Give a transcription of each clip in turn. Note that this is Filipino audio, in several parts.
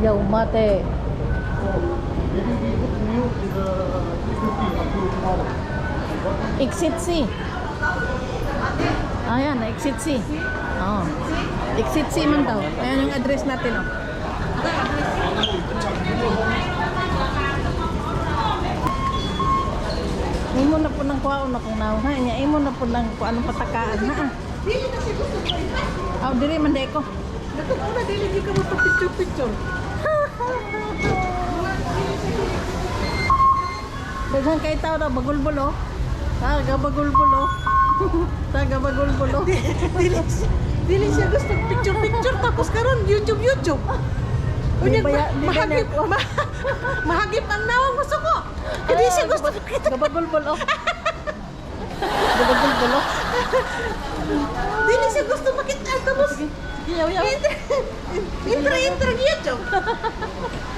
Yaw mate. Exit C. Ayan, exit C. Oh. Exit C man daw. Ayan yung address natin, oh. Imo na po ng kuwaon akong nauha niya. Imo na po ng kung anong patakaan, ha? Dili na si gusto ko iba. Aw, diri man day ko. Dato una dili di ka mo picture. Daghan kay tao na bagulbol, oh. Taga bagulbol, oh. Taga bagulbol, oh. Dili siya gusto picture tapos karon YouTube. Unya mahagip ang nawang gusto ko. Hindi siya gusto makita. Gabagulbol, oh. Gabagulbol, oh. Dili siya gusto makita tapos Yaw. intro YouTube.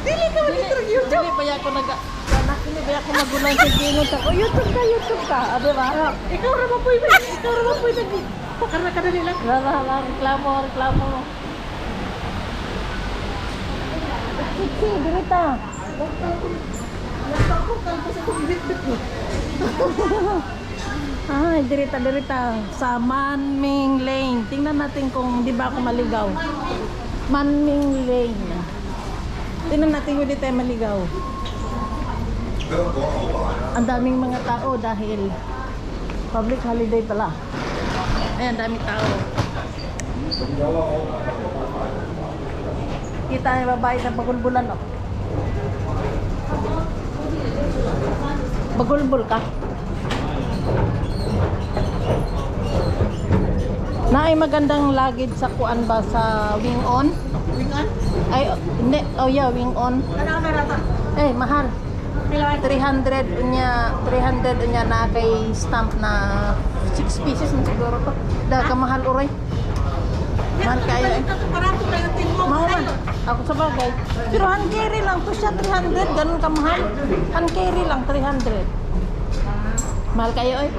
Dili ka mag-intro YouTube. Dili ba ya ko anak ini ba ya ko magulang sa gingon ta. Oh, YouTube ka. Ade ba? Ikaw ra mapoy lagi. Karena kadali lang. Wala, reklamo. Siksi, dirita. Ako kan sa bit-bit mo. Ay, dirita sa Manming Lane. Tingnan natin kung di ba ako maligaw. Manming Lane. Tingnan natin kung di tayo maligaw. Ang daming mga tao dahil public holiday pala. Ayan, daming tao. Kita yung babae na bagulbulan, oh. Bagulbul ka? Naay magandang lagid sa kuan ba sa Wing On? Wing on? Ay, hindi. Oh yeah, Wing On. Ano rata? Eh, mahal. 300 unya na kay stamp na 6 pieces na siguro to. Dahil kamahal uray. Man kayo eh. Parato kayo tingmo. Mahuman. Ako sa bagay. Pero hand carry lang to siya 300. Ganun kamahal. Hand carry lang 300. Mahal kayo eh.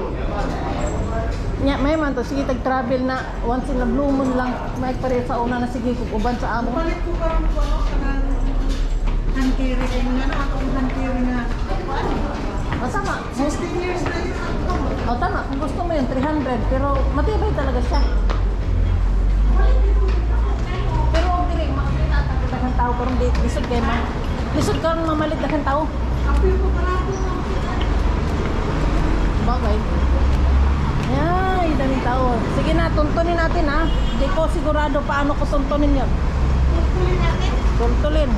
Nya, may man to. Sige, tag-travel na. Once in a blue moon lang. May pare sa una na sige kukuban sa amo. Balik ko karon ko ano kanang hand-carry kayo nga na ako hand-carry nga. Masama. 16 years na yun. O tama, kung gusto mo yun, 300. Pero matibay talaga siya. Pero huwag dili, makakita at ang tao. Pero hindi, lisod kayo man. Lisod ka ang mamalit na tao. Apil ko parato. Bagay. Ay, daming tao. Sige na, tuntunin natin ha. Hindi ko sigurado paano ko tuntunin yun. Tuloy natin. Tuntulin.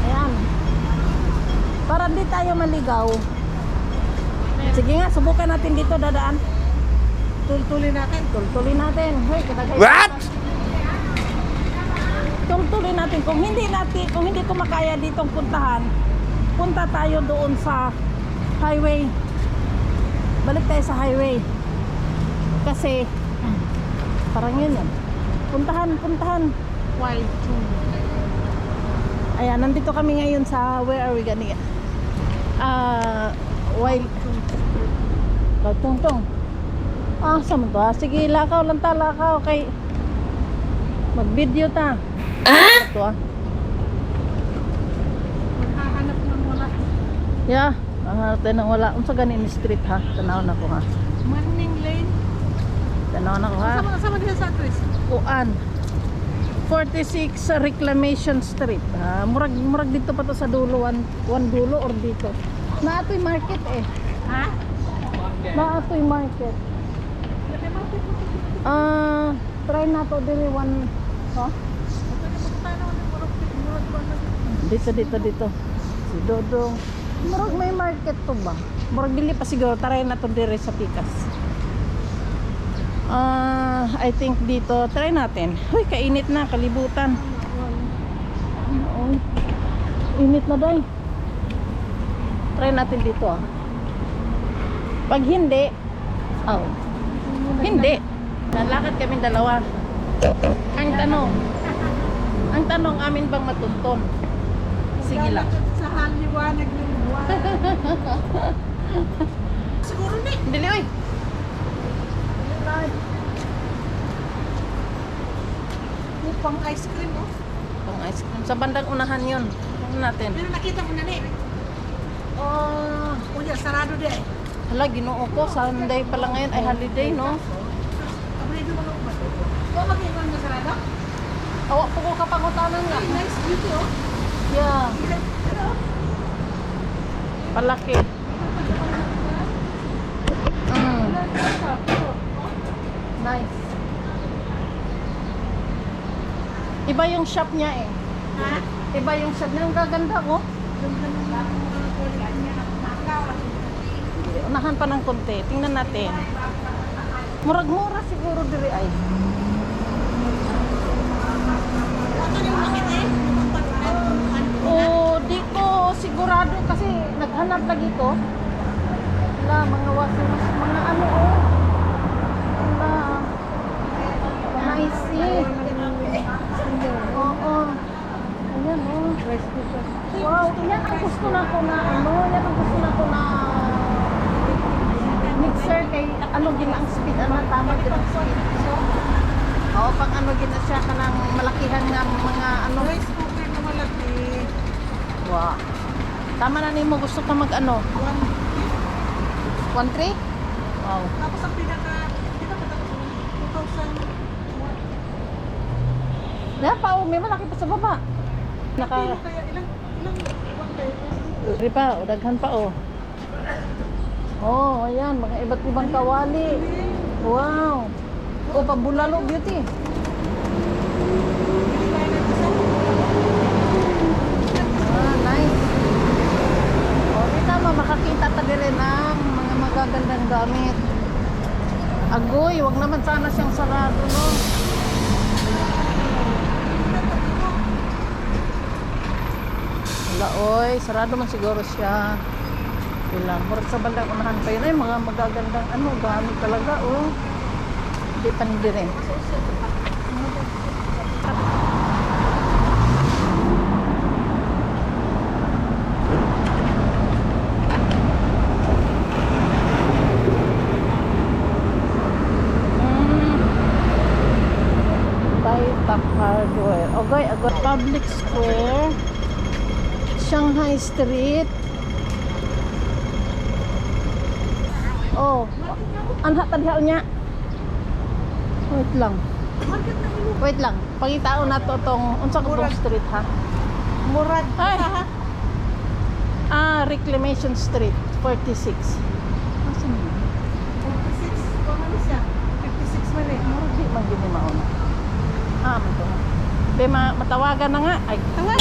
Ayan. Para di tayo maligaw. Sige nga, subukan natin dito dadaan. Tultulin natin. Tultulin natin. Hoy, kita guys. What? Tultulin natin. Kung hindi ko makaya ditong puntahan, punta tayo doon sa highway. Balik tayo sa highway. Kasi parang yun yan. Puntahan. Why? Ayan, nandito kami ngayon sa where are we gonna wild Tungtong. Saan mo to? Sige, lakaw lang ta, lakaw. Okay. Mag-video ta. Ito Maghahanap ng wala. Yeah, hanap tayo ng wala. Unsa ganin street ha? Tanaw na ko ha. Manning Lane. Tanaw na ko ha. Sama din sa address. Kuan. 46 sa Reclamation Street. Murag dito pa to sa dulo, one dulo or dito. Naatoy market eh. Ha? Naatoy market. Try na to diri one. Ha? Dito. Si Dodong. Murag may market to ba? Murag dili pa siguro. Try na to diri sa Pikas. I think dito. Try natin. Uy, kainit na. Kalibutan. Init na day. Try natin dito ah. Pag hindi, hindi. Lalakad kami dalawa. Ang tanong amin bang matuntun? Sige lang. Sa haliwanag ng buwan. Siguro ni. Dili oy. pang ice cream, oh. Pang ice cream. Sa bandang unahan yun. Ano natin? Pero nakita mo na ni. Oh, Kuya, sarado di. hala, ginoo ko. Sunday pala ngayon ay holiday, no? Abri do mo ba? Ko mag-iwan na sarado? Awa po ko kapangutanan nga. Ay, nice beauty, oh. Yeah, Pero, palaki. Mm, nice. Iba yung shop niya eh. ha? Iba yung shop niya. Ang gaganda ko. Ganda ng mga kulian niya na makaw. Unahan pa ng konti. Tingnan natin. Murag-mura siguro diri ay. Ano yung makita eh? O, di ko sigurado kasi naghanap lagi ko. Wala, mga washing machine, mga ano oh. Wala. Mga isi. Oo. Ayan oh. Wow, yan ang gusto na ko na ano, yan ang gusto na ko na mixer kay ano gina ang speed, ano tama gina ang speed. Oo, pang ano gina siya kanang malakihan nga mga ano. Rice cooker na malaki. Wow. Tama na nimo gusto ka mag ano? 1.3? Wow. Tapos ang pinaka, di ba matapos 2,000? Na pa oh, may malaki pa sa baba. Naka Kaya ilang one Di pa, o, daghan pa oh. Oh, ayan, mga iba't ibang kawali. Wow. O, pabulalo beauty. Ah, nice. O, di tama, makakita ta din ng mga magagandang gamit. Agoy, wag naman sana siyang sarado, no? Wala, oy, sarado man siguro siya. Bilang, murag sa bandang unahan pa yun ay mga magagandang ano, gamit talaga, oh. Hindi pa hindi rin. Top Hardware. Okay, agad Public Square, Shanghai Street. Oh, anha tadhal niya. Wait lang. Wait lang. Pangitao na to tong unsa ko tong street ha. Murad Ay. ha? Ah, Reclamation Street 46. Asan yun? 56, kung ano siya? 56 man eh. Murag di man gini maon. Ah, man to. Be matawagan na nga. Ay, Tanga!